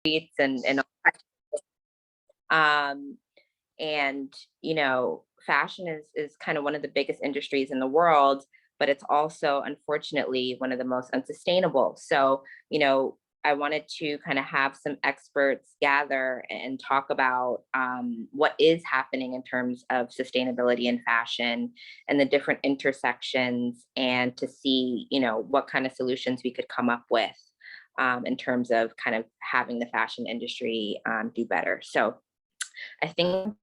streets and um, and you know, fashion is kind of one of the biggest industries in the world, but it's also unfortunately one of the most unsustainable. So, you know, I wanted to kind of have some experts gather and talk about what is happening in terms of sustainability in fashion and the different intersections, and to see, you know, what kind of solutions we could come up with in terms of kind of having the fashion industry do better. So I think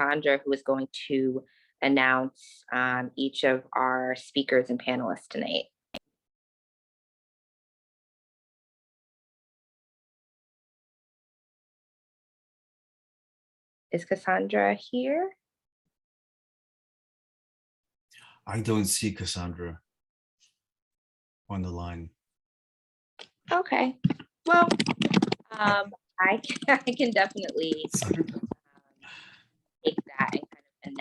Sandra, who is going to announce each of our speakers and panelists tonight. Is Cassandra here? I don't see Cassandra on the line. Okay, well, I can definitely take that and kind of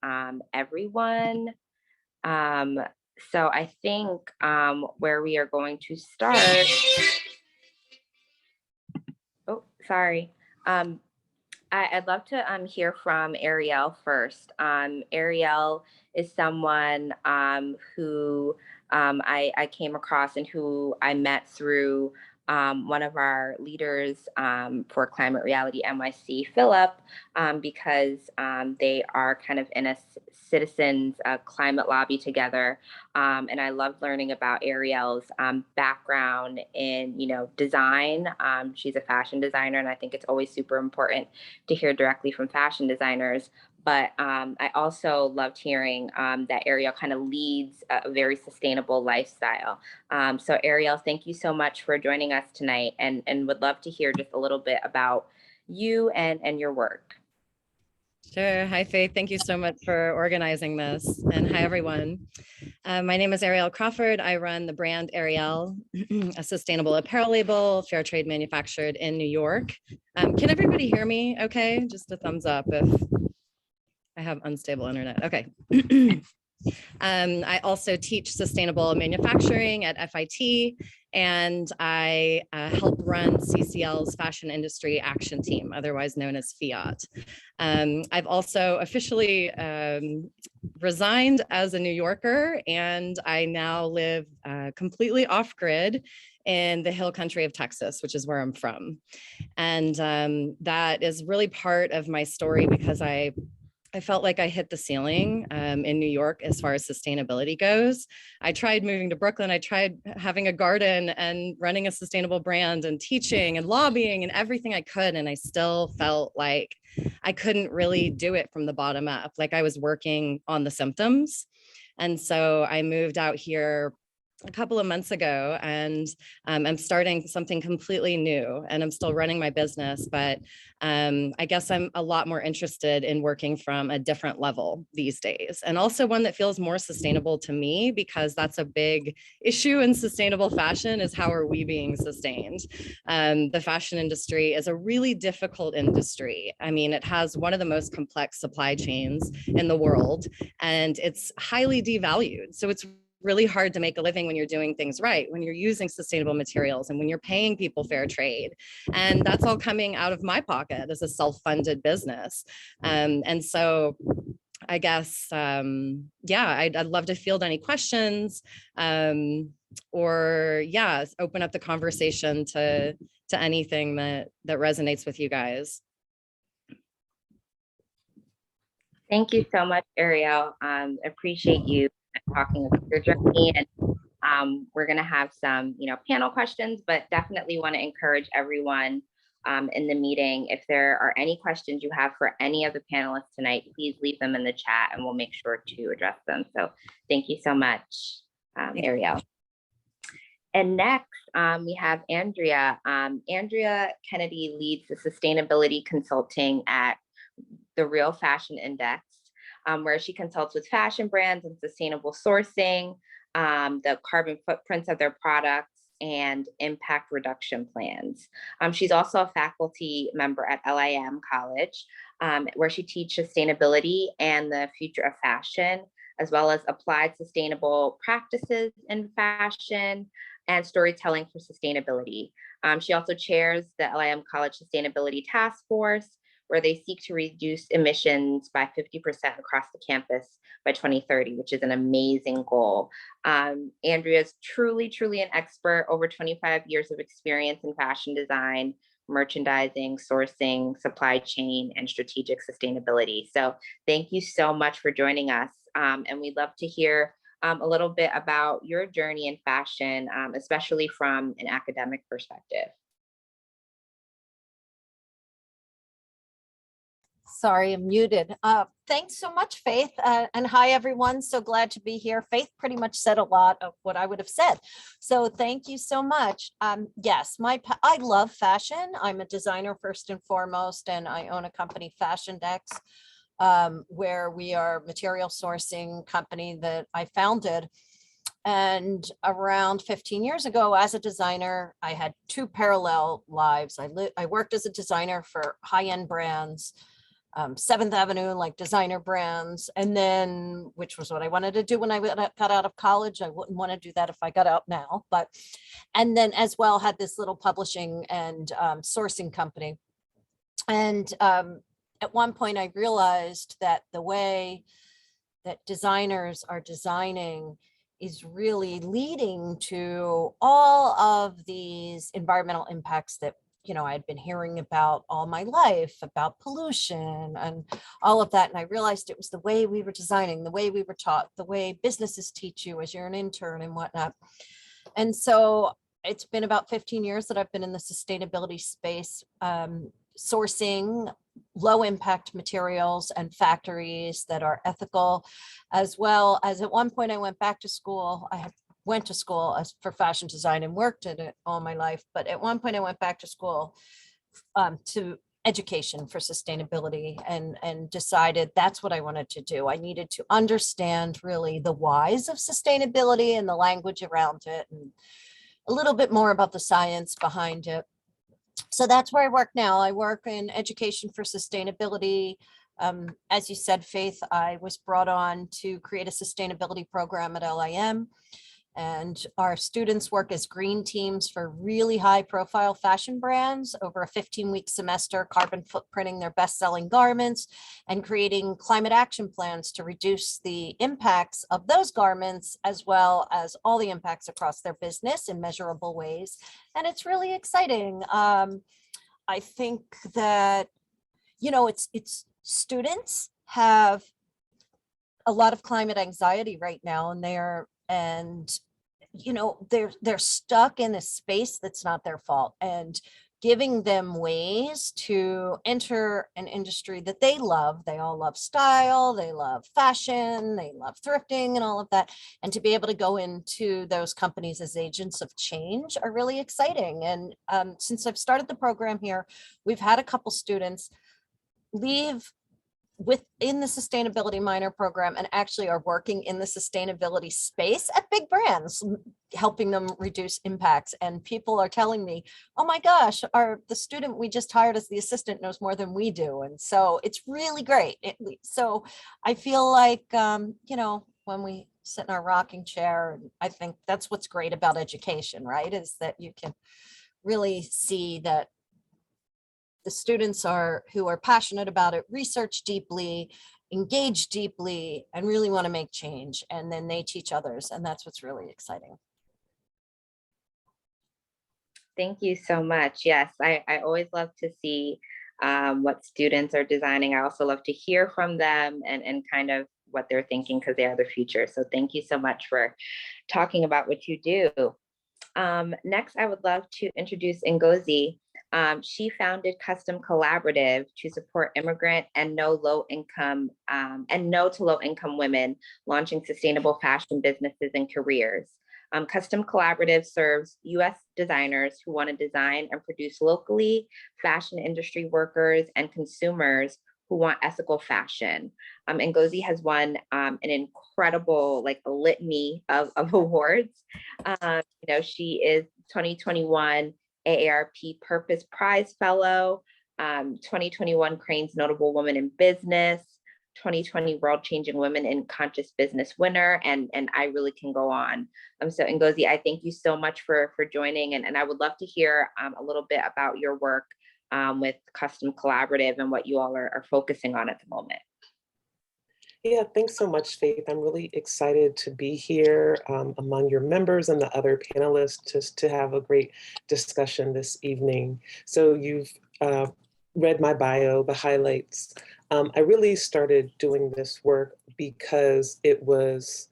announce everyone. So I think where we are going to start. Oh, sorry. I'd love to hear from Arielle first. Arielle is someone who I came across and who I met through one of our leaders for Climate Reality NYC, Philip, because they are kind of in a citizens climate lobby together. And I loved learning about Arielle's background in, you know, design. She's a fashion designer, and I think it's always super important to hear directly from fashion designers. But I also loved hearing that Arielle kind of leads a very sustainable lifestyle. So Arielle, thank you so much for joining us tonight, and would love to hear just a little bit about you and your work. Sure. Hi, Faith. Thank you so much for organizing this. And hi, everyone. My name is Arielle Crawford. I run the brand Arielle, a sustainable apparel label, fair trade manufactured in New York. Can everybody hear me okay? Just a thumbs up if I have unstable internet. Okay. I also teach sustainable manufacturing at FIT, and I help run CCL's Fashion Industry Action Team, otherwise known as FIAT. I've also officially resigned as a New Yorker, and I now live completely off-grid in the hill country of Texas, which is where I'm from. And that is really part of my story, because I felt like I hit the ceiling in New York as far as sustainability goes. I tried moving to Brooklyn. I tried having a garden and running a sustainable brand and teaching and lobbying and everything I could. And I still felt like I couldn't really do it from the bottom up. Like I was working on the symptoms. And so I moved out here a couple of months ago, and I'm starting something completely new, and I'm still running my business, but I guess I'm a lot more interested in working from a different level these days, and also one that feels more sustainable to me, because that's a big issue in sustainable fashion, is how are we being sustained? The fashion industry is a really difficult industry. I mean, it has one of the most complex supply chains in the world, and it's highly devalued. So it's really hard to make a living when you're doing things right, when you're using sustainable materials, and when you're paying people fair trade. And that's all coming out of my pocket as a self-funded business. And so I guess, yeah, I'd love to field any questions, or yeah, open up the conversation to anything that resonates with you guys. Thank you so much, Arielle. Appreciate you talking about your journey, and we're going to have some, you know, panel questions, but definitely want to encourage everyone in the meeting. If there are any questions you have for any of the panelists tonight, please leave them in the chat, and we'll make sure to address them. So thank you so much, Arielle. And next, we have Andrea. Andrea Kennedy leads the sustainability consulting at the Real Fashion Index, where she consults with fashion brands and sustainable sourcing, the carbon footprints of their products, and impact reduction plans. She's also a faculty member at LIM College, where she teaches sustainability and the future of fashion, as well as applied sustainable practices in fashion. and storytelling for sustainability. She also chairs the LIM College Sustainability Task Force, where they seek to reduce emissions by 50% across the campus by 2030, which is an amazing goal. Andrea is truly an expert, over 25 years of experience in fashion design, merchandising, sourcing, supply chain, and strategic sustainability. So thank you so much for joining us. And we'd love to hear a little bit about your journey in fashion, especially from an academic perspective. Sorry, I'm muted. Thanks so much, Faith. And hi, everyone. So glad to be here. Faith pretty much said a lot of what I would have said. So thank you so much. Yes, I love fashion. I'm a designer first and foremost, and I own a company, Fashion Dex, where we are a material sourcing company that I founded. And around 15 years ago, as a designer, I had two parallel lives. I worked as a designer for high-end brands, 7th Avenue, like designer brands. And then, which was what I wanted to do when I got out of college. I wouldn't want to do that if I got out now, and then as well had this little publishing and sourcing company. And at one point I realized that the way that designers are designing is really leading to all of these environmental impacts that I'd been hearing about all my life, about pollution and all of that. And I realized it was the way we were designing, the way we were taught, the way businesses teach you as you're an intern and whatnot. And so it's been about 15 years that I've been in the sustainability space, sourcing low impact materials and factories that are ethical, as well as at one point I went back to school. Went to school for fashion design and worked in it all my life. But at one point I went back to school to education for sustainability and decided that's what I wanted to do. I needed to understand really the whys of sustainability and the language around it and a little bit more about the science behind it. So that's where I work now. I work in education for sustainability. As you said, Faith, I was brought on to create a sustainability program at LIM. And our students work as green teams for really high profile fashion brands over a 15-week semester, carbon footprinting their best-selling garments and creating climate action plans to reduce the impacts of those garments, as well as all the impacts across their business in measurable ways. And it's really exciting. I think that, it's students have a lot of climate anxiety right now, and they're stuck in a space that's not their fault, and giving them ways to enter an industry that they love. They all love style, they love fashion, they love thrifting and all of that. And to be able to go into those companies as agents of change are really exciting. And since I've started the program here, we've had a couple students leave within the sustainability minor program and actually are working in the sustainability space at big brands, helping them reduce impacts. And people are telling me, oh my gosh, the student we just hired as the assistant knows more than we do. And so it's really great. So I feel like, when we sit in our rocking chair, I think that's what's great about education, right? Is that you can really see that the students who are passionate about it, research deeply, engage deeply, and really want to make change. And then they teach others. And that's what's really exciting. Thank you so much. Yes, I always love to see what students are designing. I also love to hear from them and kind of what they're thinking, because they are the future. So thank you so much for talking about what you do. Next, I would love to introduce Ngozi. She founded Custom Collaborative to support immigrant and no to low income women launching sustainable fashion businesses and careers. Custom Collaborative serves U.S. designers who want to design and produce locally, fashion industry workers, and consumers who want ethical fashion. Ngozi has won an incredible, a litany of awards. She is 2021 AARP Purpose Prize Fellow, 2021 Crane's Notable Woman in Business, 2020 World Changing Women in Conscious Business winner, and I really can go on. So Ngozi, I thank you so much for joining, and I would love to hear a little bit about your work with Custom Collaborative and what you all are focusing on at the moment. Yeah, thanks so much, Faith. I'm really excited to be here among your members and the other panelists just to have a great discussion this evening. So you've read my bio, the highlights. I really started doing this work because it was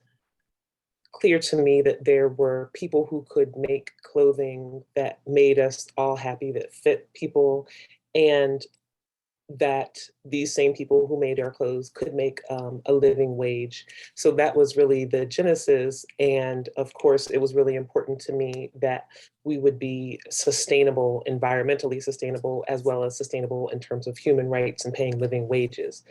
clear to me that there were people who could make clothing that made us all happy, that fit people, and that these same people who made our clothes could make a living wage. So that was really the genesis. And of course, it was really important to me that we would be sustainable, environmentally sustainable, as well as sustainable in terms of human rights and paying living wages.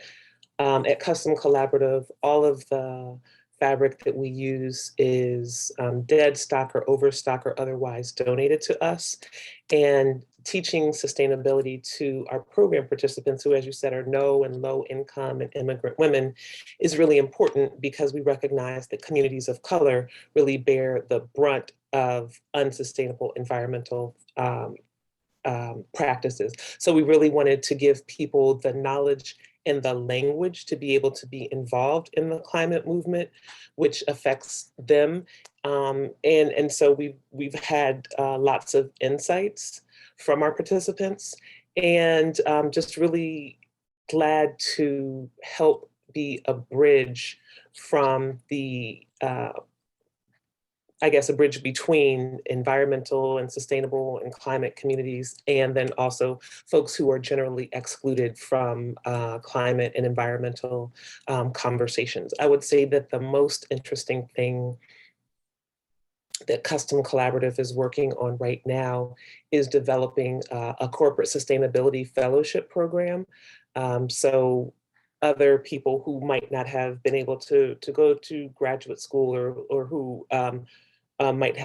At Custom Collaborative, all of the fabric that we use is dead stock or overstock or otherwise donated to us. And teaching sustainability to our program participants who, as you said, are no and low income and immigrant women is really important because we recognize that communities of color really bear the brunt of unsustainable environmental practices. So we really wanted to give people the knowledge and the language to be able to be involved in the climate movement, which affects them. And so we've had lots of insights from our participants, and just really glad to help be a bridge from the I guess, a bridge between environmental and sustainable and climate communities, and then also folks who are generally excluded from climate and environmental conversations. I would say that the most interesting thing that Custom Collaborative is working on right now is developing a corporate sustainability fellowship program. So other people who might not have been able to go to graduate school or who might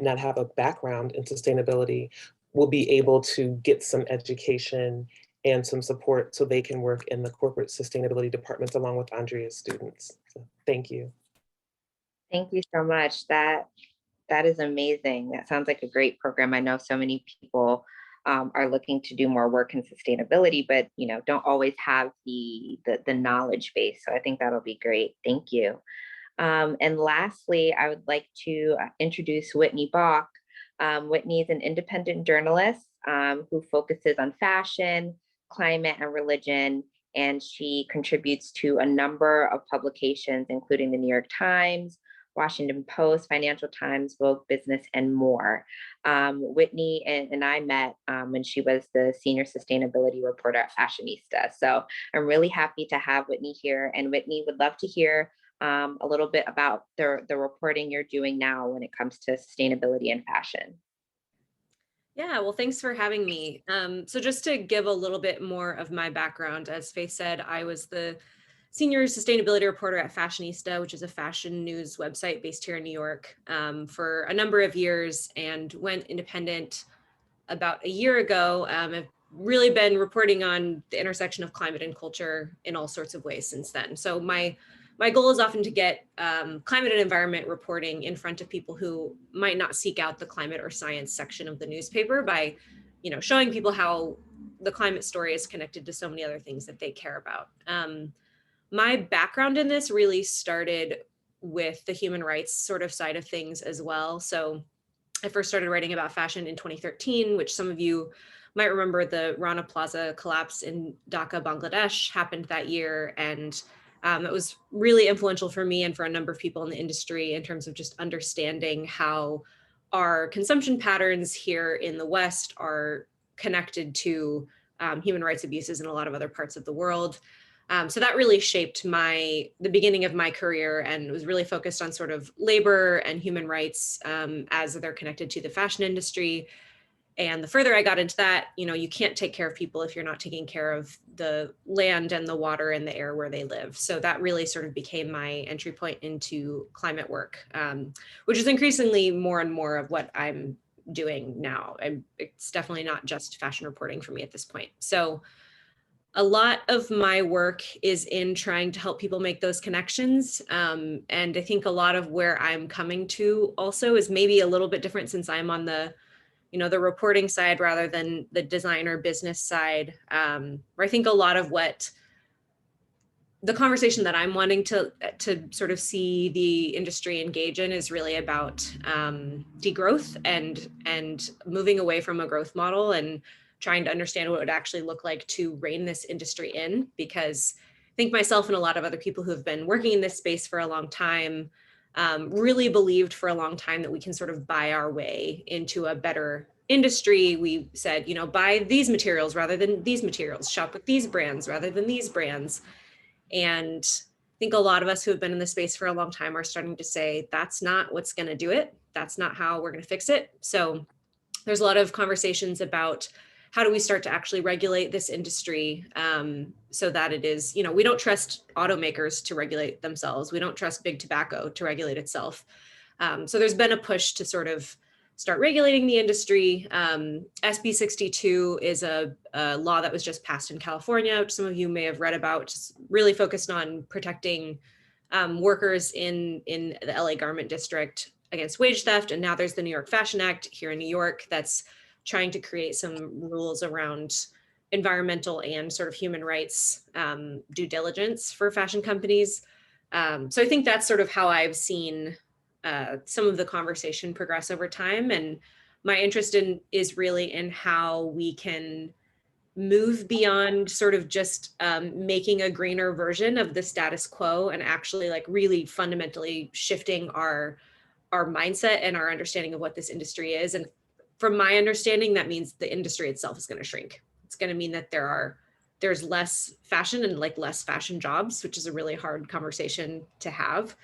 not have a background in sustainability will be able to get some education and some support so they can work in the corporate sustainability departments along with Andrea's students. So thank you. Thank you so much. That is amazing. That sounds like a great program. I know so many people are looking to do more work in sustainability, but don't always have the knowledge base. So I think that'll be great. Thank you. And lastly, I would like to introduce Whitney Bauck. Whitney is an independent journalist who focuses on fashion, climate, and religion, and she contributes to a number of publications, including the New York Times, Washington Post, Financial Times, Vogue Business, and more. Whitney and I met when she was the senior sustainability reporter at Fashionista. So I'm really happy to have Whitney here. And Whitney, would love to hear a little bit about the reporting you're doing now when it comes to sustainability and fashion. Yeah, well, thanks for having me. So just to give a little bit more of my background, as Faith said, I was the senior sustainability reporter at Fashionista, which is a fashion news website based here in New York, for a number of years, and went independent about a year ago. I've really been reporting on the intersection of climate and culture in all sorts of ways since then. So my goal is often to get climate and environment reporting in front of people who might not seek out the climate or science section of the newspaper by, showing people how the climate story is connected to so many other things that they care about. My background in this really started with the human rights sort of side of things as well. So I first started writing about fashion in 2013, which some of you might remember. The Rana Plaza collapse in Dhaka, Bangladesh happened that year. And it was really influential for me and for a number of people in the industry in terms of just understanding how our consumption patterns here in the West are connected to human rights abuses in a lot of other parts of the world. So that really shaped the beginning of my career, and was really focused on sort of labor and human rights as they're connected to the fashion industry. And the further I got into that, you can't take care of people if you're not taking care of the land and the water and the air where they live. So that really sort of became my entry point into climate work, which is increasingly more and more of what I'm doing now. It's definitely not just fashion reporting for me at this point. So a lot of my work is in trying to help people make those connections. And I think a lot of where I'm coming to also is maybe a little bit different, since I'm on the, the reporting side rather than the designer business side, where I think a lot of what the conversation that I'm wanting to sort of see the industry engage in is really about degrowth and moving away from a growth model and trying to understand what it would actually look like to rein this industry in. Because I think myself and a lot of other people who have been working in this space for a long time really believed for a long time that we can sort of buy our way into a better industry. We said, buy these materials rather than these materials, shop with these brands rather than these brands. And I think a lot of us who have been in this space for a long time are starting to say, that's not what's going to do it. That's not how we're going to fix it. So there's a lot of conversations about how do we start to actually regulate this industry so that it is, we don't trust automakers to regulate themselves. We don't trust big tobacco to regulate itself. So there's been a push to sort of start regulating the industry. SB 62 is a law that was just passed in California, which some of you may have read about, just really focused on protecting workers in the LA Garment District against wage theft. And now there's the New York Fashion Act here in New York that's trying to create some rules around environmental and sort of human rights due diligence for fashion companies. So I think that's sort of how I've seen some of the conversation progress over time. And my interest is really in how we can move beyond sort of just making a greener version of the status quo and actually like really fundamentally shifting our mindset and our understanding of what this industry is. And from my understanding, that means the industry itself is going to shrink. It's going to mean that there's less fashion and like less fashion jobs, which is a really hard conversation to have.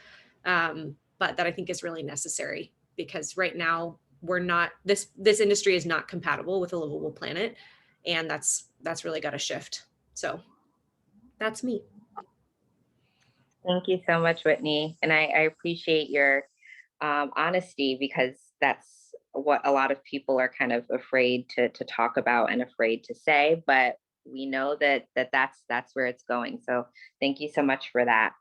But that I think is really necessary, because right now we're not, this industry is not compatible with a livable planet. And that's really got to shift. So that's me. Thank you so much, Whitney. And I appreciate your honesty, because that's what a lot of people are kind of afraid to talk about and afraid to say, but we know that's where it's going. So thank you so much for that.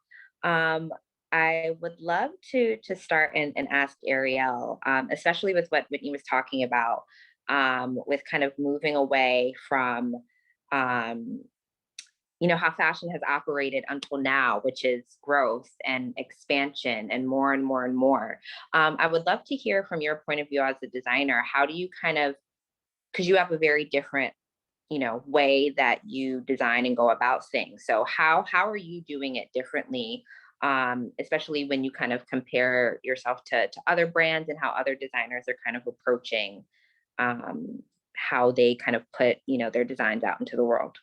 I would love to start and ask Arielle, especially with what Whitney was talking about, with kind of moving away from, how fashion has operated until now, which is growth and expansion and more and more and more. I would love to hear from your point of view as a designer. How do you kind of, because you have a very different way that you design and go about things. So how are you doing it differently? Especially when you kind of compare yourself to other brands and how other designers are kind of approaching how they kind of put, their designs out into the world.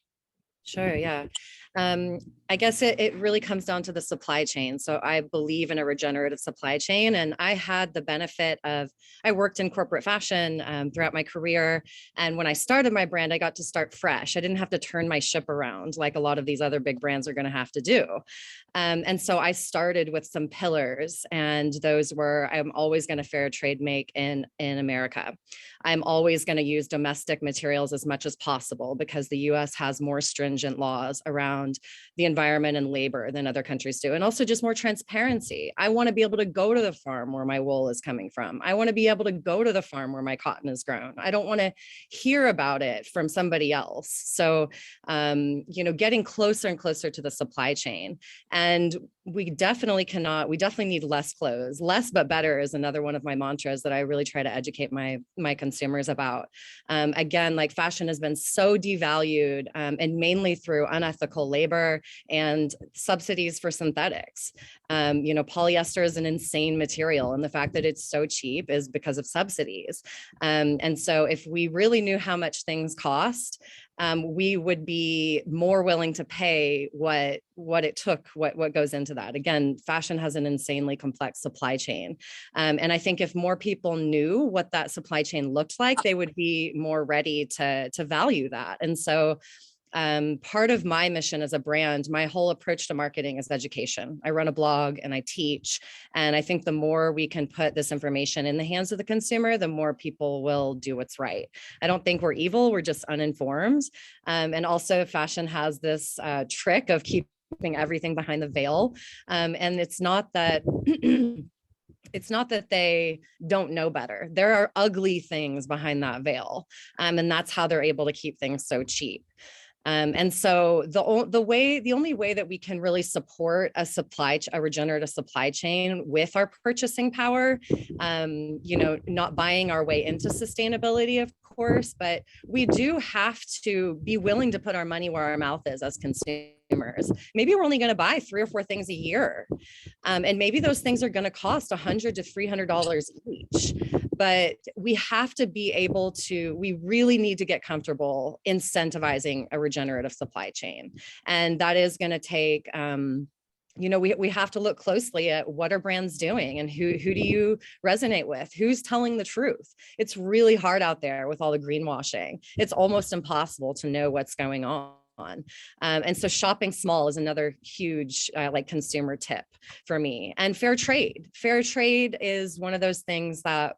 Sure, yeah. I guess it really comes down to the supply chain. So I believe in a regenerative supply chain, and I had the benefit of, I worked in corporate fashion throughout my career. And when I started my brand, I got to start fresh. I didn't have to turn my ship around like a lot of these other big brands are going to have to do. And so I started with some pillars, and those were, I'm always going to fair trade make in America. I'm always going to use domestic materials as much as possible, because the US has more stringent laws around the environment and labor than other countries do. And also just more transparency. I want to be able to go to the farm where my wool is coming from. I want to be able to go to the farm where my cotton is grown. I don't want to hear about it from somebody else. So, getting closer and closer to the supply chain. And we definitely need less clothes. Less but better is another one of my mantras that I really try to educate my consumers about. Again, like fashion has been so devalued, and mainly through unethical labor and subsidies for synthetics. Polyester is an insane material, and the fact that it's so cheap is because of subsidies. And so if we really knew how much things cost, we would be more willing to pay what it took, what goes into that. Again, fashion has an insanely complex supply chain. And I think if more people knew what that supply chain looked like, they would be more ready to value that. And so Part of my mission as a brand, my whole approach to marketing is education. I run a blog and I teach. And I think the more we can put this information in the hands of the consumer, the more people will do what's right. I don't think we're evil, we're just uninformed. And also fashion has this trick of keeping everything behind the veil. And it's not that it's not that they don't know better. There are ugly things behind that veil. And that's how they're able to keep things so cheap. And so the only way that we can really support a regenerative supply chain with our purchasing power, not buying our way into sustainability, of course, but we do have to be willing to put our money where our mouth is as consumers. Maybe we're only going to buy 3 or 4 things a year. And maybe those things are going to cost $100 to $300 each. But we have to be able to, we really need to get comfortable incentivizing a regenerative supply chain. And that is going to take, we have to look closely at what are brands doing and who do you resonate with? Who's telling the truth? It's really hard out there with all the greenwashing. It's almost impossible to know what's going on. And so shopping small is another huge consumer tip for me. And fair trade. Fair trade is one of those things that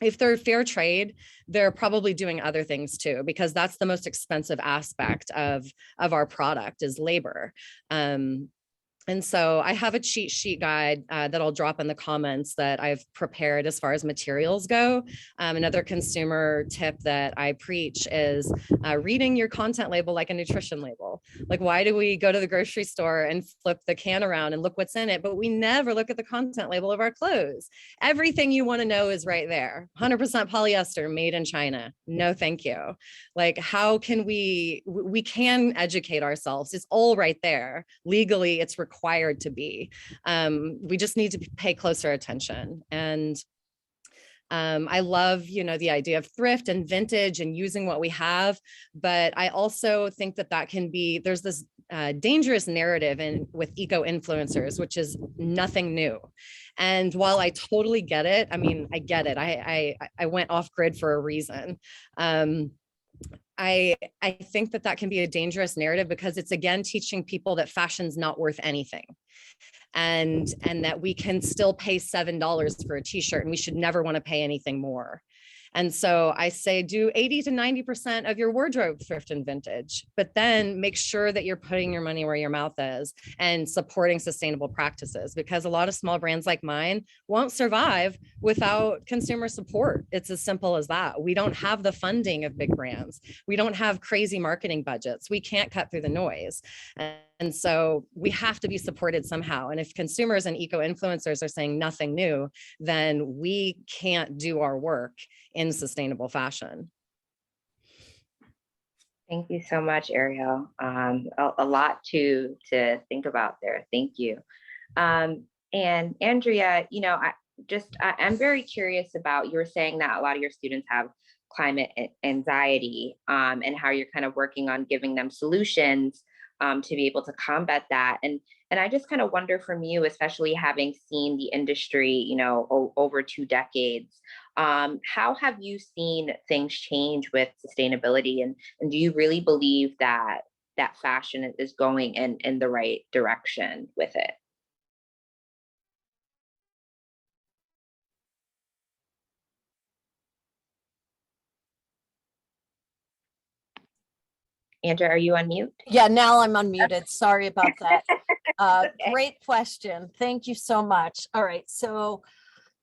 if they're fair trade, they're probably doing other things too, because that's the most expensive aspect of our product is labor. And so I have a cheat sheet guide that I'll drop in the comments that I've prepared as far as materials go. Another consumer tip that I preach is reading your content label like a nutrition label. Like, why do we go to the grocery store and flip the can around and look what's in it, but we never look at the content label of our clothes? Everything you want to know is right there. 100% polyester, made in China. No, thank you. Like, how can we can educate ourselves. It's all right there. Legally, it's required to be. We just need to pay closer attention. And I love, the idea of thrift and vintage and using what we have. But I also think that can be, there's this dangerous narrative with eco-influencers, which is nothing new. And while I totally get it, I get it. I went off grid for a reason. I think that can be a dangerous narrative because it's again teaching people that fashion's not worth anything, and that we can still pay $7 for a t-shirt and we should never want to pay anything more. And so I say do 80 to 90% of your wardrobe thrift and vintage, but then make sure that you're putting your money where your mouth is and supporting sustainable practices, because a lot of small brands like mine won't survive without consumer support. It's as simple as that. We don't have the funding of big brands. We don't have crazy marketing budgets. We can't cut through the noise. And so we have to be supported somehow. And if consumers and eco-influencers are saying nothing new, then we can't do our work in sustainable fashion. Thank you so much, Arielle. A lot to think about there. Thank you. And Andrea, I'm very curious about, you were saying that a lot of your students have climate anxiety, and how you're kind of working on giving them solutions to be able to combat that. And I just kind of wonder from you, especially having seen the industry, over 2 decades, how have you seen things change with sustainability? And do you really believe that fashion is going in the right direction with it? Andrea, are you on mute? Yeah, now I'm unmuted. Sorry about that. Okay. Great question. Thank you so much. All right. So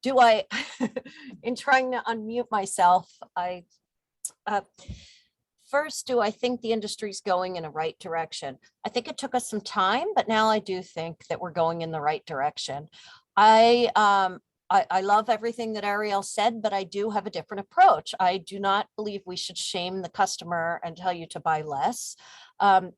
in trying to unmute myself, first, do I think the industry's going in a right direction? I think it took us some time, but now I do think that we're going in the right direction. I love everything that Arielle said, but I do have a different approach. I do not believe we should shame the customer and tell you to buy less.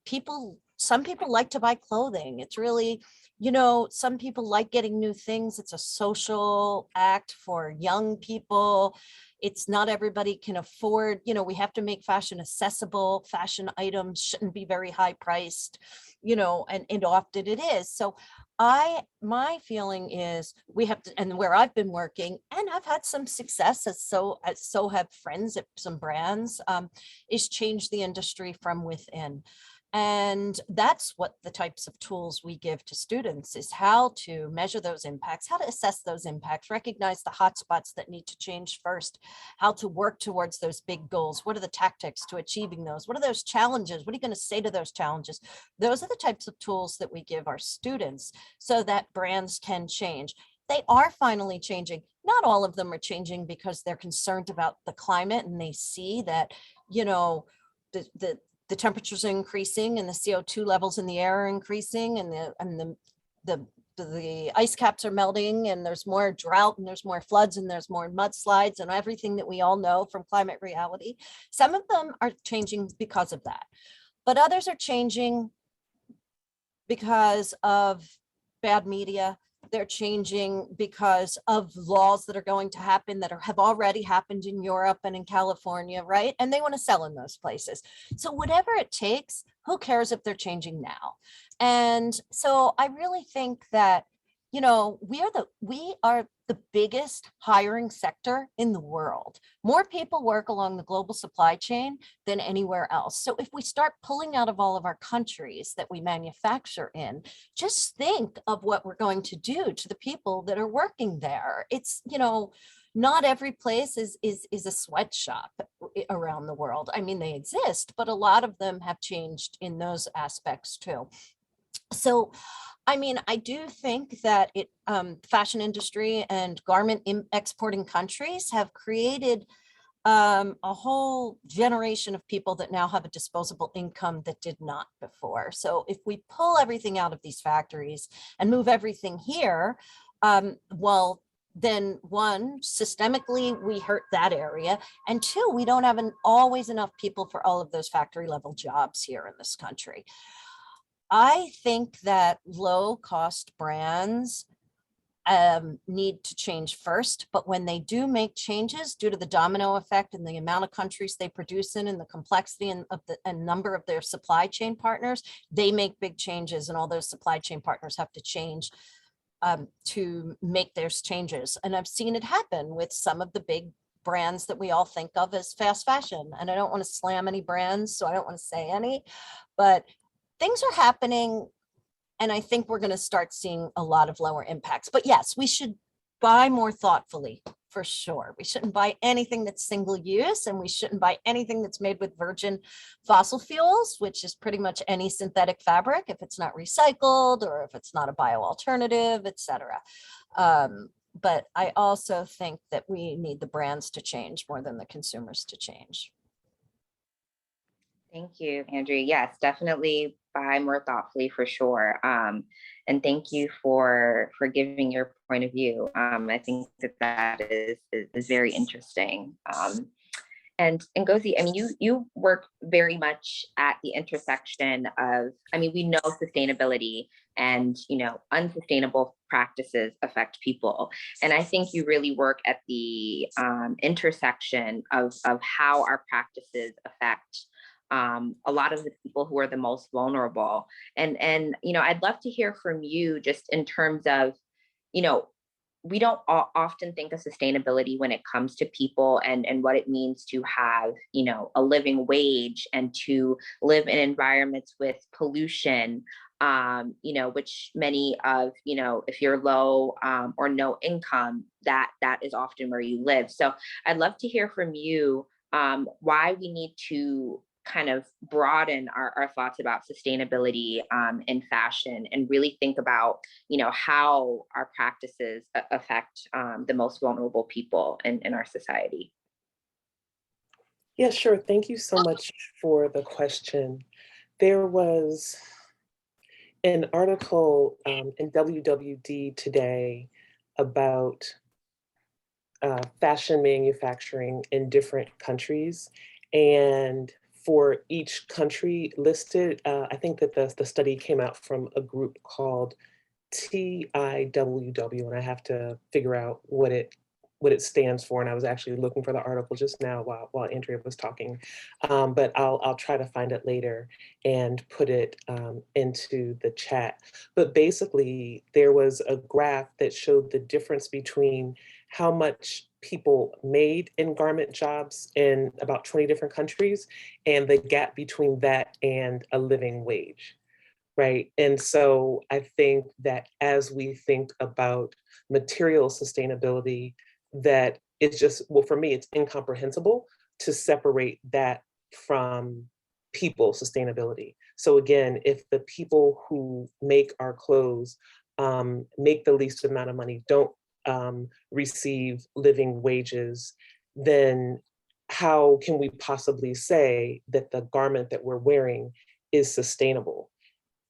People some people like to buy clothing. It's really, you know, some people like getting new things. It's a social act for young people. It's not everybody can afford, you know, we have to make fashion accessible. Fashion items shouldn't be very high priced, you know, and often it is. So my feeling is we have to, and where I've been working, and I've had some success, as so have friends at some brands, is change the industry from within. And that's what the types of tools we give to students is how to measure those impacts, how to assess those impacts, recognize the hotspots that need to change first, how to work towards those big goals. What are the tactics to achieving those? What are those challenges? What are you going to say to those challenges? Those are the types of tools that we give our students so that brands can change. They are finally changing. Not all of them are changing because they're concerned about the climate and they see that, you know, the temperatures are increasing and the CO2 levels in the air are increasing, and the ice caps are melting, and there's more drought, and there's more floods, and there's more mudslides, and everything that we all know from climate reality. Some of them are changing because of that, but others are changing because of bad media. They're changing because of laws that are going to happen that have already happened in Europe and in California, right? And they want to sell in those places. So whatever it takes, who cares if they're changing now? And so I really think that, you know, we are the biggest hiring sector in the world. More people work along the global supply chain than anywhere else. So if we start pulling out of all of our countries that we manufacture in, just think of what we're going to do to the people that are working there. It's, you know, not every place is a sweatshop around the world. I mean, they exist, but a lot of them have changed in those aspects too. So, I mean, I do think that fashion industry and garment exporting countries have created a whole generation of people that now have a disposable income that did not before. So if we pull everything out of these factories and move everything here, well, then one, systemically, we hurt that area. And two, we don't have always enough people for all of those factory level jobs here in this country. I think that low cost brands need to change first, but when they do make changes due to the domino effect and the amount of countries they produce in and the complexity and number of their supply chain partners, they make big changes, and all those supply chain partners have to change to make those changes. And I've seen it happen with some of the big brands that we all think of as fast fashion. And I don't want to slam any brands, so I don't want to say any, but things are happening, and I think we're going to start seeing a lot of lower impacts. But yes, we should buy more thoughtfully, for sure. We shouldn't buy anything that's single use, and we shouldn't buy anything that's made with virgin fossil fuels, which is pretty much any synthetic fabric, if it's not recycled or if it's not a bio alternative, etc. But I also think that we need the brands to change more than the consumers to change. Thank you, Andrea. Yes, definitely buy more thoughtfully for sure. And thank you for giving your point of view. I think that is very interesting. And Ngozi, I mean, you work very much at the intersection of, I mean, we know sustainability and, you know, unsustainable practices affect people. And I think you really work at the intersection of how our practices affect a lot of the people who are the most vulnerable. And you know, I'd love to hear from you just in terms of, you know, we don't often think of sustainability when it comes to people and what it means to have, you know, a living wage and to live in environments with pollution, you know, which many of, you know, if you're low or no income, that is often where you live. So I'd love to hear from you why we need to kind of broaden our thoughts about sustainability in fashion and really think about, you know, how our practices affect the most vulnerable people in our society. Yeah, sure. Thank you so much for the question. There was an article in WWD today about fashion manufacturing in different countries. And for each country listed. I think that the study came out from a group called TIWW, and I have to figure out what it stands for. And I was actually looking for the article just now while Andrea was talking, but I'll try to find it later and put it into the chat. But basically, there was a graph that showed the difference between how much people made in garment jobs in about 20 different countries and the gap between that and a living wage. Right. And so I think that as we think about material sustainability, that it's just, well, for me, it's incomprehensible to separate that from people sustainability. So again, if the people who make our clothes make the least amount of money, don't receive living wages, then how can we possibly say that the garment that we're wearing is sustainable?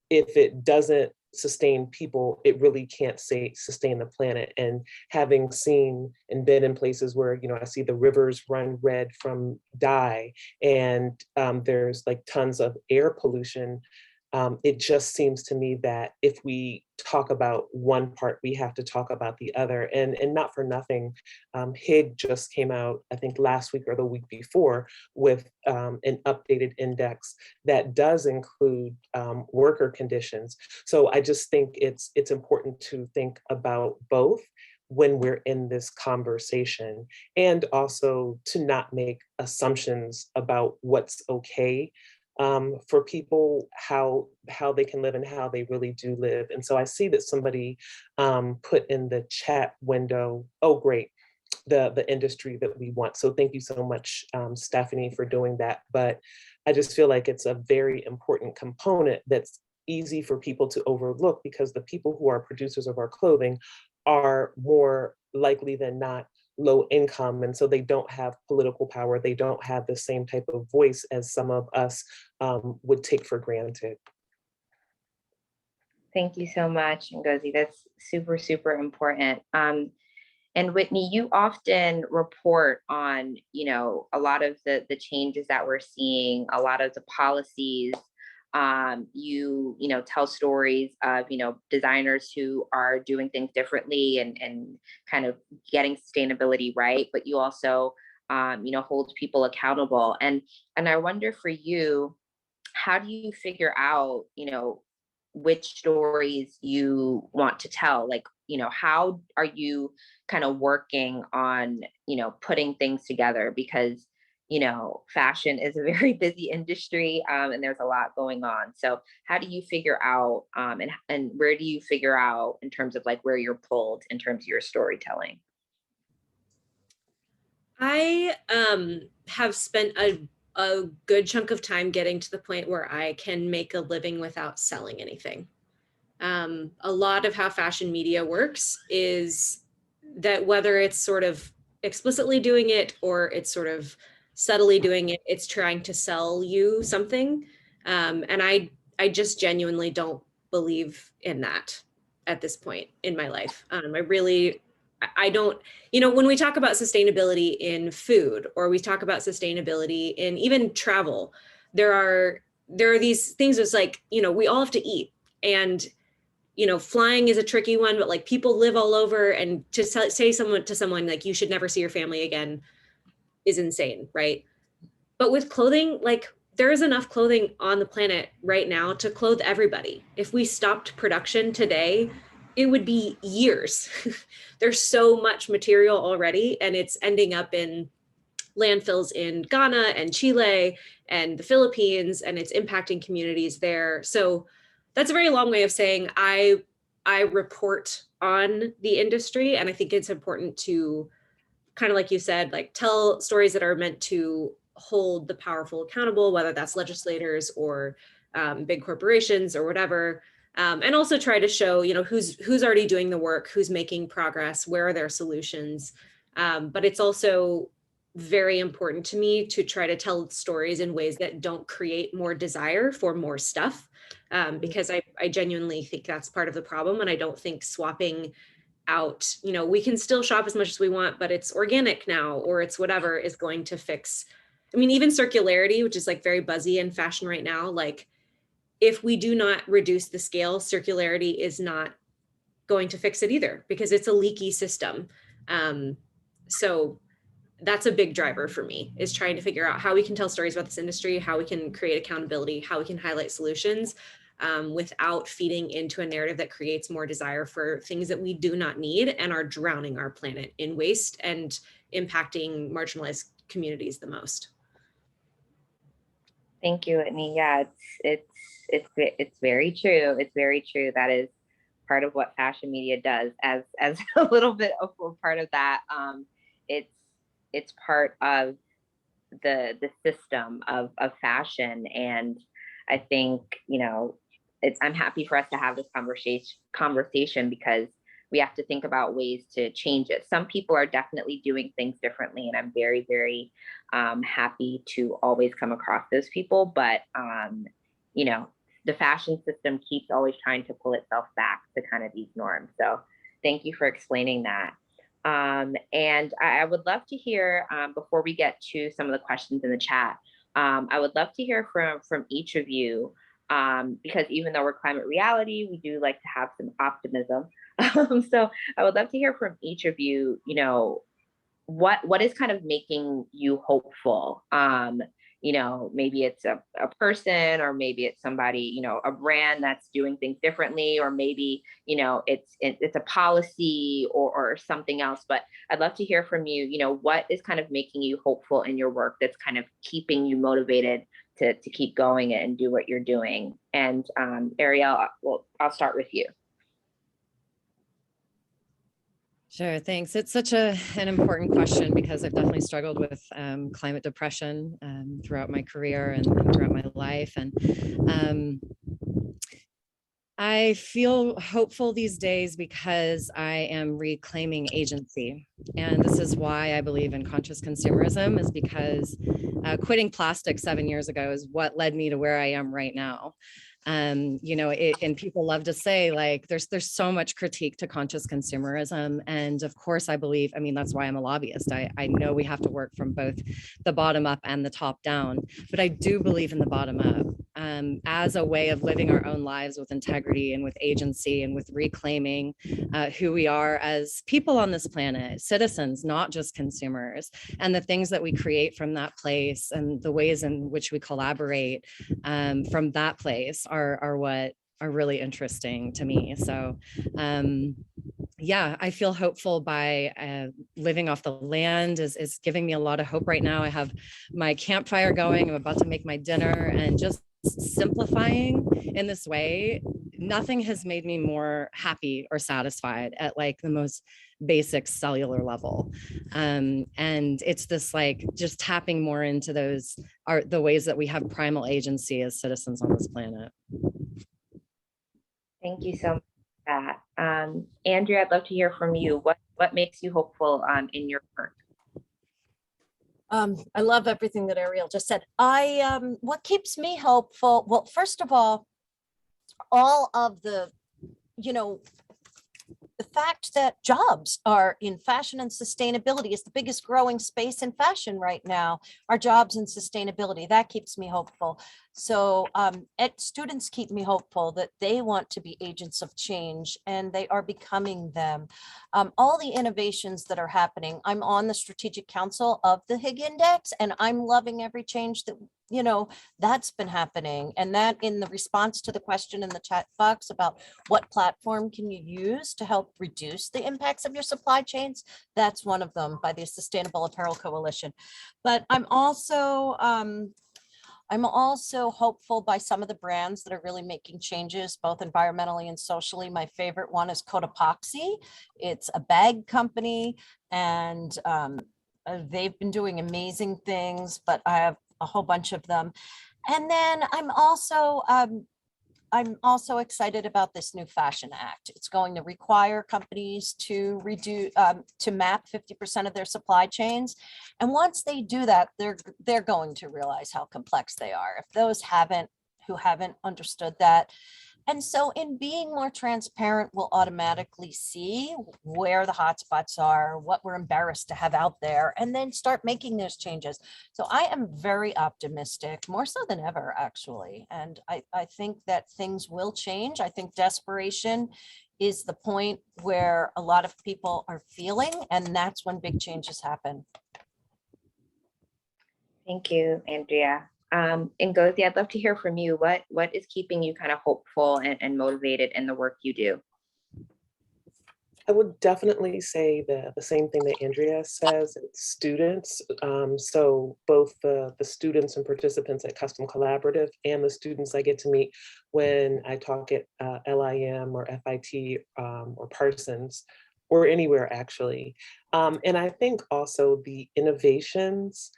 If it doesn't sustain people, it really can't sustain the planet. And having seen and been in places where, you know, I see the rivers run red from dye, and there's like tons of air pollution, it just seems to me that if we talk about one part, we have to talk about the other. And not for nothing, HIG just came out, I think last week or the week before, with an updated index that does include worker conditions. So I just think it's important to think about both when we're in this conversation, and also to not make assumptions about what's okay for people, how they can live and how they really do live. And so I see that somebody put in the chat window, oh great, the industry that we want. So thank you so much, Stephanie, for doing that. But I just feel like it's a very important component that's easy for people to overlook, because the people who are producers of our clothing are more likely than not low income, and so they don't have political power. They don't have the same type of voice as some of us would take for granted. Thank you so much, Ngozi. That's super, super important. And Whitney, you often report on, you know, a lot of the changes that we're seeing, a lot of the policies. You know, tell stories of, you know, designers who are doing things differently and kind of getting sustainability right, but you also, you know, hold people accountable. And I wonder for you, how do you figure out, you know, which stories you want to tell? Like, you know, how are you kind of working on, you know, putting things together? Because, you know, fashion is a very busy industry, and there's a lot going on. So how do you figure out, and where do you figure out in terms of like where you're pulled in terms of your storytelling? I have spent a good chunk of time getting to the point where I can make a living without selling anything. A lot of how fashion media works is that whether it's sort of explicitly doing it or it's sort of subtly doing it, it's trying to sell you something. And I just genuinely don't believe in that at this point in my life. I don't, you know, when we talk about sustainability in food, or we talk about sustainability in even travel, there are these things that's like, you know, we all have to eat, and you know, flying is a tricky one, but like people live all over, and to say to someone like you should never see your family again is insane, right? But with clothing, like there is enough clothing on the planet right now to clothe everybody. If we stopped production today, it would be years. There's so much material already, and it's ending up in landfills in Ghana and Chile and the Philippines, and it's impacting communities there. So that's a very long way of saying I report on the industry, and I think it's important to kind of, like you said, like tell stories that are meant to hold the powerful accountable, whether that's legislators or big corporations or whatever, and also try to show, you know, who's already doing the work, who's making progress, where are their solutions. But it's also very important to me to try to tell stories in ways that don't create more desire for more stuff, because I genuinely think that's part of the problem. And I don't think swapping out, you know, we can still shop as much as we want, but it's organic now, or it's whatever, is going to fix I mean, even circularity, which is like very buzzy in fashion right now, like if we do not reduce the scale, circularity is not going to fix it either because it's a leaky system. So that's a big driver for me, is trying to figure out how we can tell stories about this industry, how we can create accountability, how we can highlight solutions without feeding into a narrative that creates more desire for things that we do not need and are drowning our planet in waste and impacting marginalized communities the most. Thank you, Whitney. Yeah, it's very true. It's very true. That is part of what fashion media does. As a little bit of a part of that, it's it's part of the system of fashion, and I think, you know, I'm happy for us to have this conversation because we have to think about ways to change it. Some people are definitely doing things differently, and I'm very, very happy to always come across those people. But you know, the fashion system keeps always trying to pull itself back to kind of these norms. So thank you for explaining that. And I would love to hear, before we get to some of the questions in the chat, I would love to hear from each of you, because even though we're climate reality, we do like to have some optimism. So I would love to hear from each of you, you know, what is kind of making you hopeful? You know, maybe it's a person, or maybe it's somebody, you know, a brand that's doing things differently, or maybe, you know, it's a policy or something else. But I'd love to hear from you, you know, what is kind of making you hopeful in your work, that's kind of keeping you motivated to keep going and do what you're doing. And Arielle, well, I'll start with you. Sure, thanks. It's such an important question because I've definitely struggled with climate depression throughout my career and throughout my life. And I feel hopeful these days because I am reclaiming agency. And this is why I believe in conscious consumerism, is because quitting plastic 7 years ago is what led me to where I am right now. You know, and people love to say, like, there's so much critique to conscious consumerism. And of course, I believe, I mean, that's why I'm a lobbyist. I know we have to work from both the bottom up and the top down, but I do believe in the bottom up as a way of living our own lives with integrity and with agency and with reclaiming who we are as people on this planet, citizens, not just consumers, and the things that we create from that place and the ways in which we collaborate from that place are what are really interesting to me. So yeah, I feel hopeful by living off the land is giving me a lot of hope right now. I have my campfire going. I'm about to make my dinner, and just simplifying in this way, nothing has made me more happy or satisfied at like the most basic cellular level. And it's this like just tapping more into those are the ways that we have primal agency as citizens on this planet. Thank you so much for that. Andrea, I'd love to hear from you. What makes you hopeful in your work? I love everything that Arielle just said. What keeps me hopeful? Well, first of all of the, you know, the fact that jobs are in fashion and sustainability is the biggest growing space in fashion right now, are jobs and sustainability. That keeps me hopeful. So students keep me hopeful that they want to be agents of change, and they are becoming them. All the innovations that are happening. I'm on the strategic council of the Higg Index, and I'm loving every change that, you know, that's been happening. And that, in the response to the question in the chat box about what platform can you use to help reduce the impacts of your supply chains, that's one of them, by the Sustainable Apparel Coalition. But I'm also hopeful by some of the brands that are really making changes, both environmentally and socially. My favorite one is Cotopaxi. It's a bag company, and they've been doing amazing things, but I have a whole bunch of them. And then I'm also excited about this new Fashion Act. It's going to require companies to map 50% of their supply chains. And once they do that, they're going to realize how complex they are. If those who haven't understood that, And so in being more transparent, we'll automatically see where the hotspots are, what we're embarrassed to have out there, and then start making those changes. So I am very optimistic, more so than ever, actually. And I think that things will change. I think desperation is the point where a lot of people are feeling, and that's when big changes happen. Thank you, Andrea. Ngozi, I'd love to hear from you. What is keeping you kind of hopeful and motivated in the work you do? I would definitely say the same thing that Andrea says, it's students. So both the students and participants at Custom Collaborative and the students I get to meet when I talk at LIM or FIT or Parsons or anywhere actually. And I think also the innovations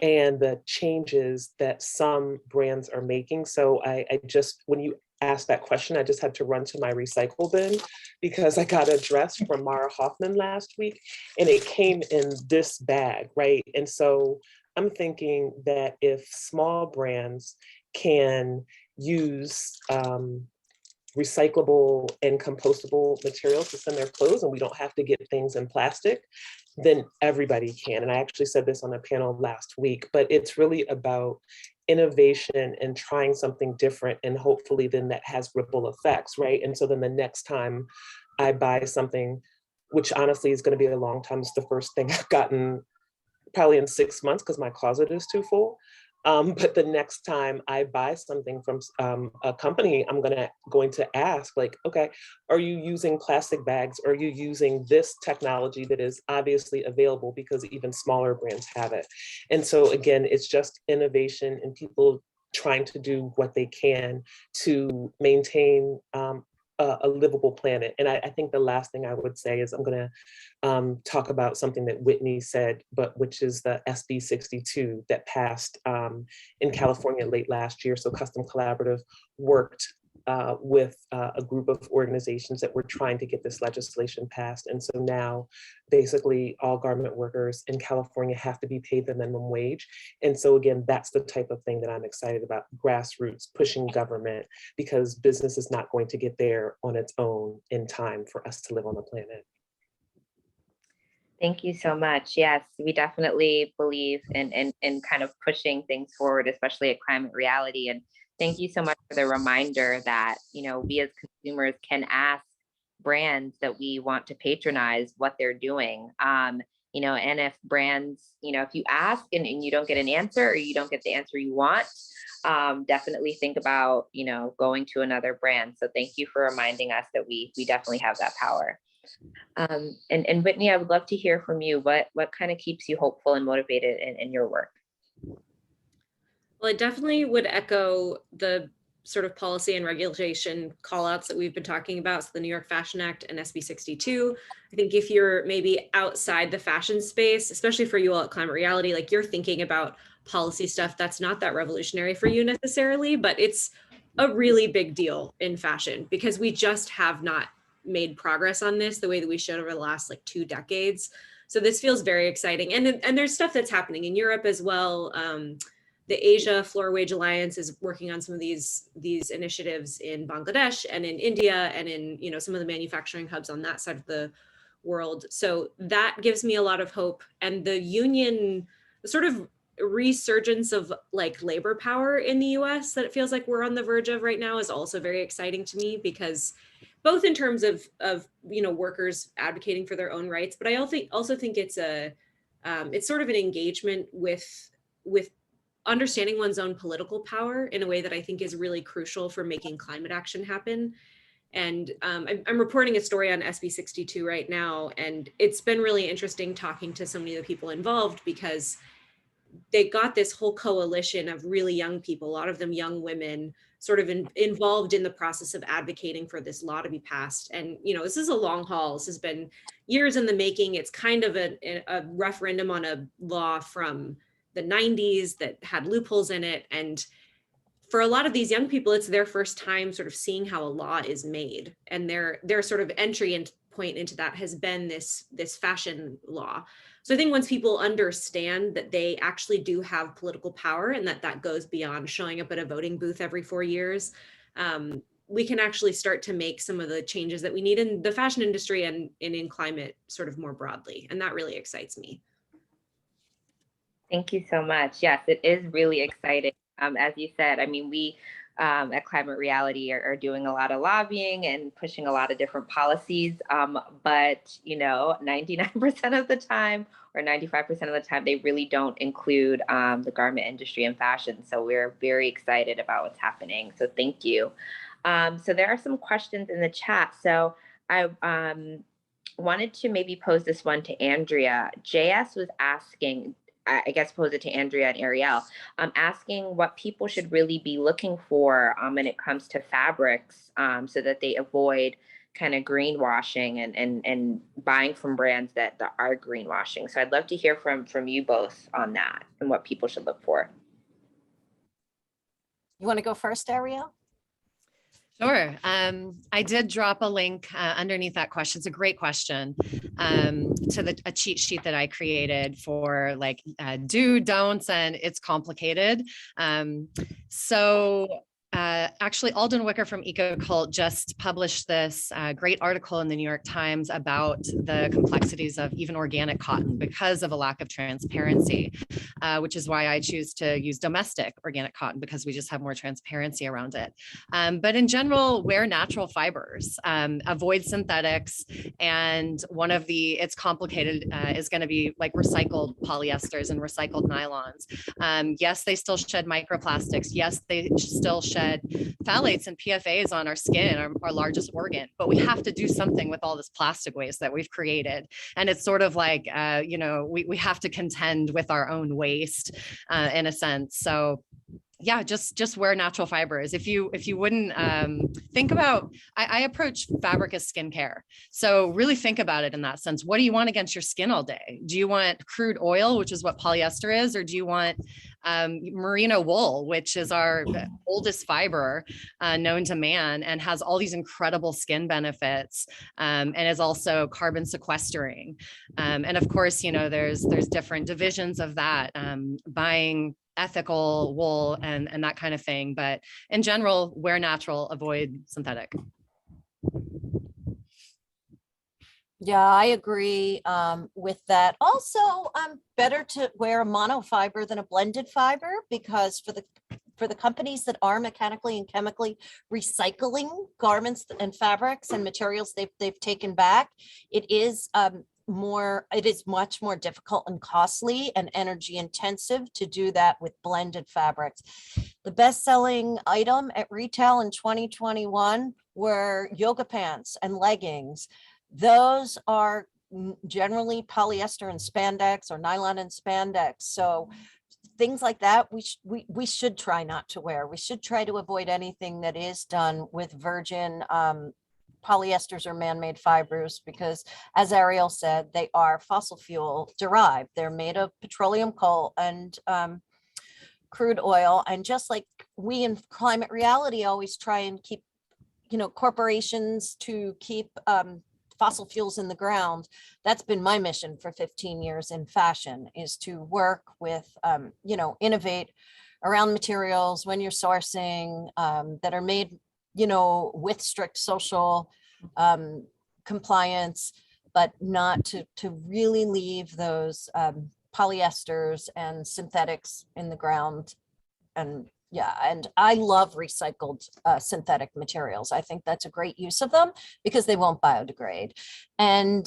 and the changes that some brands are making. So I just, when you asked that question, I just had to run to my recycle bin because I got a dress from Mara Hoffman last week and it came in this bag, right? And so I'm thinking that if small brands can use recyclable and compostable materials to send their clothes and we don't have to get things in plastic, then everybody can. And I actually said this on a panel last week, but it's really about innovation and trying something different, and hopefully then that has ripple effects, right? And so then the next time I buy something, which honestly is going to be a long time, it's the first thing I've gotten probably in 6 months because my closet is too full. But the next time I buy something from a company, I'm going to ask, like, okay, are you using plastic bags? Are you using this technology that is obviously available because even smaller brands have it? And so again, it's just innovation and people trying to do what they can to maintain a livable planet. And I think the last thing I would say is I'm going to talk about something that Whitney said, but which is the SB 62 that passed in California late last year. So Custom Collaborative worked with a group of organizations that were trying to get this legislation passed. And so now basically all garment workers in California have to be paid the minimum wage. And so again, that's the type of thing that I'm excited about, grassroots, pushing government, because business is not going to get there on its own in time for us to live on the planet. Thank you so much. Yes, we definitely believe in kind of pushing things forward, especially at Climate Reality. And thank you so much for the reminder that, you know, we as consumers can ask brands that we want to patronize what they're doing. You know, and if brands, you know, if you ask and you don't get an answer or you don't get the answer you want, definitely think about, you know, going to another brand. So thank you for reminding us that we definitely have that power. And Whitney, I would love to hear from you. What kind of keeps you hopeful and motivated in your work? Well, I definitely would echo the sort of policy and regulation call outs that we've been talking about. So the New York Fashion Act and SB 62. I think if you're maybe outside the fashion space, especially for you all at Climate Reality, like you're thinking about policy stuff that's not that revolutionary for you necessarily, but it's a really big deal in fashion because we just have not made progress on this the way that we should over the last like 2 decades. So this feels very exciting. And there's stuff that's happening in Europe as well. The Asia Floor Wage Alliance is working on some of these initiatives in Bangladesh and in India and in, you know, some of the manufacturing hubs on that side of the world. So that gives me a lot of hope. And the union, the sort of resurgence of like labor power in the US that it feels like we're on the verge of right now is also very exciting to me, because both in terms of you know, workers advocating for their own rights, but I also think it's it's sort of an engagement with understanding one's own political power in a way that I think is really crucial for making climate action happen. And I'm reporting a story on SB 62 right now, and it's been really interesting talking to so many of the people involved, because they got this whole coalition of really young people, a lot of them young women, sort of involved in the process of advocating for this law to be passed. And, you know, this is a long haul. This has been years in the making. It's kind of a referendum on a law from the 90s that had loopholes in it. And for a lot of these young people, it's their first time sort of seeing how a law is made. And their sort of entry and point into that has been this fashion law. So I think once people understand that they actually do have political power and that goes beyond showing up at a voting booth every 4 years, we can actually start to make some of the changes that we need in the fashion industry and in climate sort of more broadly. And that really excites me. Thank you so much. Yes, it is really exciting. As you said, I mean, we at Climate Reality are doing a lot of lobbying and pushing a lot of different policies. But, 99% of the time or 95% of the time, they really don't include the garment industry and fashion. So we're very excited about what's happening. So thank you. So there are some questions in the chat. So I wanted to maybe pose this one to Andrea. JS was asking, I guess pose it to Andrea and Arielle, asking what people should really be looking for when it comes to fabrics, so that they avoid kind of greenwashing and buying from brands that are greenwashing. So I'd love to hear from you both on that and what people should look for. You want to go first, Arielle? Sure. I did drop a link underneath that question. It's a great question, to a cheat sheet that I created for like do, don'ts, and it's complicated. Actually, Alden Wicker from EcoCult just published this great article in the New York Times about the complexities of even organic cotton because of a lack of transparency, which is why I choose to use domestic organic cotton, because we just have more transparency around it. But in general, wear natural fibers, avoid synthetics. And one of it's complicated, is going to be like recycled polyesters and recycled nylons. Yes, they still shed microplastics. Yes, they still shed phthalates and PFAs on our skin, our largest organ, but we have to do something with all this plastic waste that we've created. And it's sort of like, we have to contend with our own waste in a sense. So yeah, just wear natural fibers. If you wouldn't think about, I approach fabric as skincare. So really think about it in that sense. What do you want against your skin all day? Do you want crude oil, which is what polyester is, or do you want merino wool, which is our oldest fiber known to man and has all these incredible skin benefits, and is also carbon sequestering. And of course, there's different divisions of that, buying ethical wool and that kind of thing. But in general, wear natural, avoid synthetic. Yeah, I agree with that. Also, better to wear a monofiber than a blended fiber, because for the companies that are mechanically and chemically recycling garments and fabrics and materials they've taken back, it is much more difficult and costly and energy intensive to do that with blended fabrics. The best-selling item at retail in 2021 were yoga pants and leggings. Those are generally polyester and spandex or nylon and spandex. So things like that, we should try not to wear. We should try to avoid anything that is done with virgin polyesters or man-made fibers, because as Arielle said, they are fossil fuel derived. They're made of petroleum coal and crude oil. And just like we in Climate Reality always try and keep, corporations to keep fossil fuels in the ground, that's been my mission for 15 years in fashion, is to work with, innovate around materials when you're sourcing that are made with strict social compliance, but not to really leave those polyesters and synthetics in the ground. And I love recycled synthetic materials. I think that's a great use of them because they won't biodegrade. And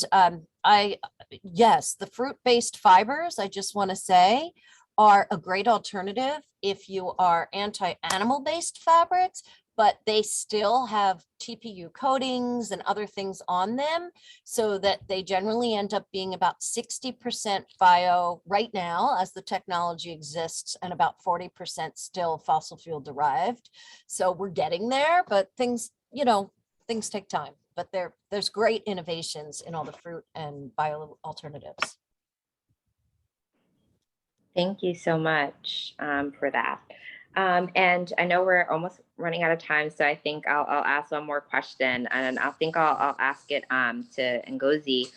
the fruit-based fibers, I just want to say, are a great alternative if you are anti-animal based fabrics, but they still have TPU coatings and other things on them, so that they generally end up being about 60% bio right now as the technology exists, and about 40% still fossil fuel derived. So we're getting there, but things take time, but there's great innovations in all the fruit and bio alternatives. Thank you so much for that. And I know we're almost running out of time, so I think I'll ask one more question, and I'll ask it to Ngozi.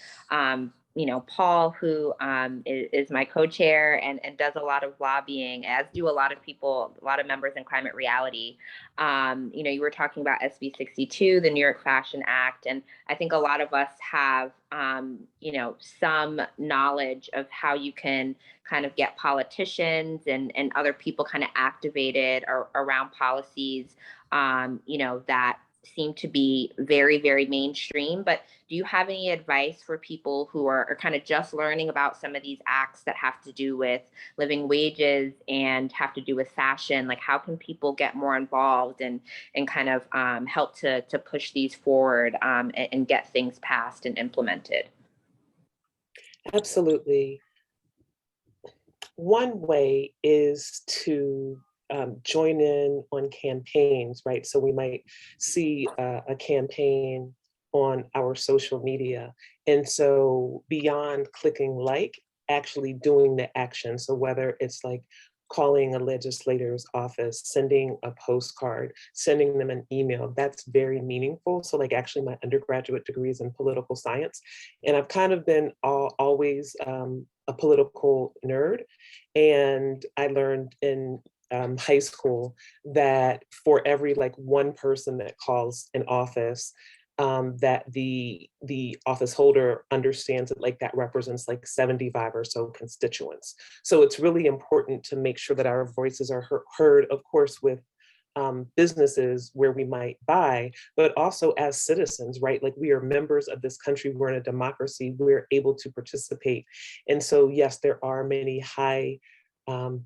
Paul, who is my co-chair and does a lot of lobbying, as do a lot of people, a lot of members in Climate Reality. You were talking about SB 62, the New York Fashion Act, and I think a lot of us have, some knowledge of how you can kind of get politicians and other people kind of activated around policies, that seem to be very, very mainstream. But do you have any advice for people who are kind of just learning about some of these acts that have to do with living wages and have to do with fashion? Like, how can people get more involved and kind of help to push these forward and get things passed and implemented? Absolutely. One way is to join in on campaigns, right? So we might see a campaign on our social media. And so beyond clicking like, actually doing the action. So whether it's like calling a legislator's office, sending a postcard, sending them an email, that's very meaningful. So like actually my undergraduate degree is in political science. And I've kind of been always a political nerd. And I learned in high school that for every like one person that calls an office, that the office holder understands that like that represents like 75 or so constituents. So it's really important to make sure that our voices are heard, of course, with businesses where we might buy, but also as citizens, right? Like we are members of this country, we're in a democracy, we're able to participate. And so yes, there are many high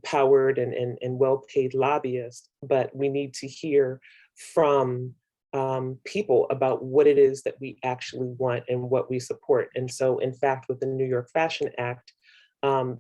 powered and well-paid lobbyists, but we need to hear from people about what it is that we actually want and what we support. And so in fact, with the New York Fashion Act,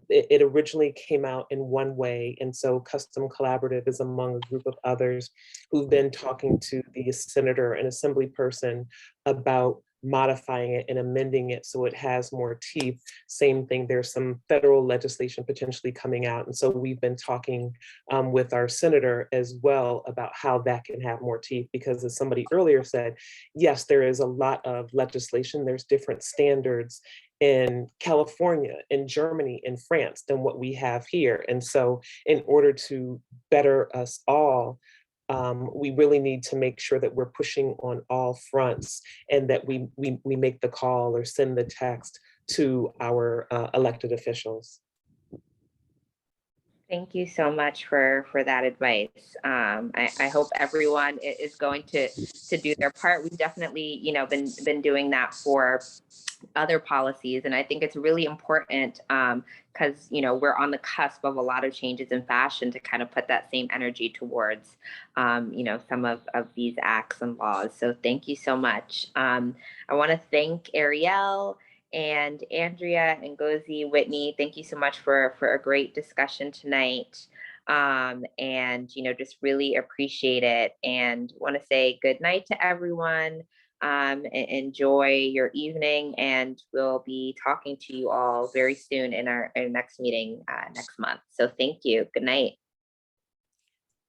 it originally came out in one way. And so Custom Collaborative is among a group of others who've been talking to the senator and assembly person about modifying it and amending it so it has more teeth. Same thing, there's some federal legislation potentially coming out. And so we've been talking with our senator as well about how that can have more teeth, because as somebody earlier said, yes, there is a lot of legislation, there's different standards in California, in Germany, in France than what we have here. And so in order to better us all, we really need to make sure that we're pushing on all fronts and that we make the call or send the text to our elected officials. Thank you so much for that advice. I hope everyone is going to do their part. We've definitely, been doing that for other policies, and I think it's really important because we're on the cusp of a lot of changes in fashion to kind of put that same energy towards some of these acts and laws. So thank you so much. I want to thank Arielle and Andrea and Ngozi, Whitney. Thank you so much for a great discussion tonight. And just really appreciate it, and want to say good night to everyone. Enjoy your evening, and we'll be talking to you all very soon in our next meeting next month. So thank you. Good night.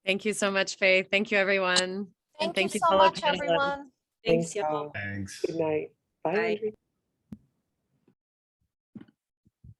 Thank you so much, Faith. Thank you, everyone. Thank And you so fellow much, panelists. everyone. Thanks, Y'all. y'all. Thanks. Good night. Bye. Bye. Andrea.